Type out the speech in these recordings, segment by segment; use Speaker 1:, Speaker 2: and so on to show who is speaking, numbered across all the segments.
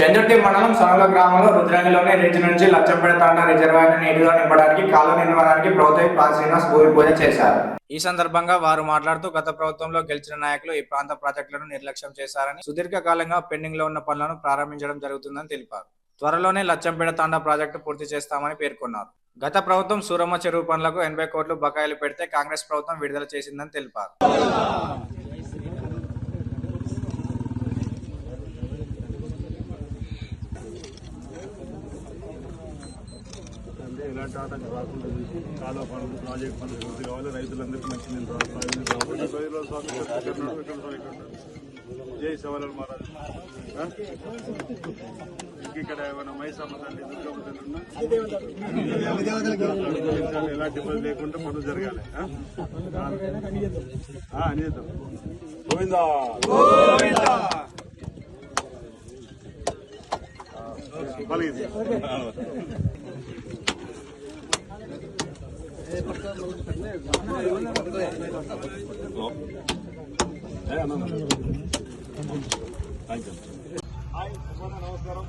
Speaker 1: చందుర్తి మండలం సనల గ్రామంలో రుద్రంగిలోని రిజ్ నుంచి లచ్చంపేట తాండా రిజర్వాయర్ నీటిగా నింపడానికి కాలువ నిర్మాణానికి ప్రభుత్వం పా శ్రీనివాస్ భూమి పూజ చేశారు. ఈ సందర్భంగా వారు మాట్లాడుతూ గత ప్రభుత్వంలో గెలిచిన నాయకులు ఈ ప్రాంత ప్రాజెక్టులను నిర్లక్ష్యం చేశారని, సుదీర్ఘకాలంగా పెండింగ్ లో ఉన్న పనులను ప్రారంభించడం జరుగుతుందని తెలిపారు. త్వరలోనే లచ్చంపేట తాండా ప్రాజెక్టు పూర్తి చేస్తామని పేర్కొన్నారు. గత ప్రభుత్వం సూరమ్మ చెరువు పనులకు 80 కోట్లు బకాయిలు పెడితే కాంగ్రెస్ ప్రభుత్వం విడుదల చేసిందని తెలిపారు.
Speaker 2: ఎలాంటి ఆటంకం రాకుండా చూసి కాలువ పనులు ప్రాజెక్ట్ పనులు పూర్తి కావాలి. రైతులందరికీ మంచి నేను జై సవాలు మహారాజ్. ఇక్కడ ఏమైనా మైసమ్మ తల్లి దుర్గమ్మ తల్లి ఎలాంటి ఇబ్బంది లేకుండా పనులు జరగాలి అని చేద్దాం. గోవిందా పలిగింది. నమస్కారం.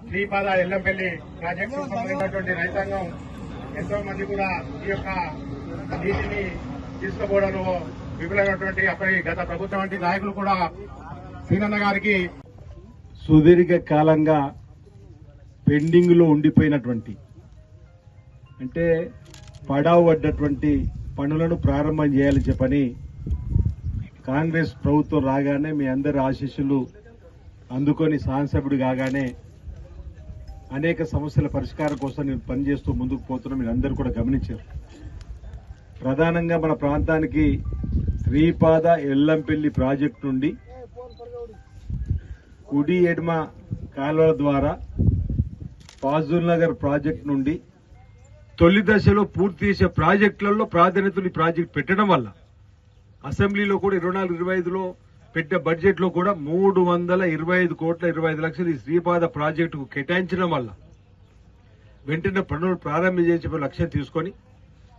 Speaker 2: శ్రీపాద ఎల్లంపల్లి ప్రాజెక్టు సంబంధించినటువంటి రైతాంగం ఎంతో మంది కూడా ఈ యొక్క నీటిని తీసుకుపోవడంలో విఫలమైనటువంటి అప్పటి గత ప్రభుత్వం వంటి నాయకులు కూడా సీనన్న గారికి సుదీర్ఘ కాలంగా పెండింగ్ లో ఉండిపోయినటువంటి అంటే పడావు పడ్డటువంటి పనులను ప్రారంభం చేయాలని చెప్పని కాంగ్రెస్ ప్రభుత్వం రాగానే మీ అందరి ఆశీస్సులు అందుకొని శాసనసభ్యుడు కాగానే అనేక సమస్యల పరిష్కారం కోసం నేను పనిచేస్తూ ముందుకు పోతున్నా మీరు అందరూ కూడా గమనించారు. ప్రధానంగా మన ప్రాంతానికి శ్రీపాద ఎల్లంపల్లి ప్రాజెక్టు నుండి కుడి ఎడమ కాలువల ద్వారా ఫాజుల్ నగర్ ప్రాజెక్టు నుండి తొలి దశలో పూర్తి చేసే ప్రాజెక్టులలో ప్రాధాన్యతలు ఈ ప్రాజెక్టు పెట్టడం వల్ల అసెంబ్లీలో కూడా 24-25లో పెట్టే బడ్జెట్ లో కూడా 325 కోట్ల 25 లక్షలు ఈ శ్రీపాద ప్రాజెక్టుకు కేటాయించడం వల్ల వెంటనే పనులు ప్రారంభించే లక్ష్యం తీసుకొని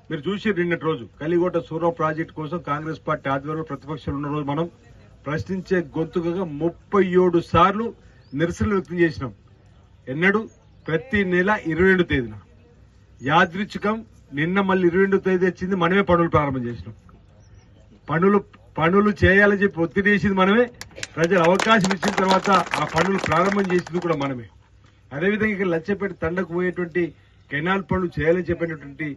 Speaker 2: మీరు చూసి నిన్నటి రోజు కలిగోట సూరం ప్రాజెక్టు కోసం కాంగ్రెస్ పార్టీ ఆధ్వర్యంలో ప్రతిపక్షంలో ఉన్న రోజు మనం ప్రశ్నించే గొంతుకగా 37 సార్లు నిరసనలు వ్యక్తం చేసినాం. ఎన్నడూ ప్రతి నెల 22 తేదీన యాదృచ్ఛికం నిన్న మళ్ళీ 22 తేదీ వచ్చింది. మనమే పనులు ప్రారంభం చేసినాం. పనులు చేయాలని చెప్పి ఒత్తిడి చేసింది మనమే. ప్రజలు అవకాశం ఇచ్చిన తర్వాత ఆ పనులు ప్రారంభం చేసింది కూడా మనమే. అదేవిధంగా ఇక్కడ లచ్చంపేట తండకు పోయేటువంటి కెనాల్ పనులు చేయాలని చెప్పినటువంటి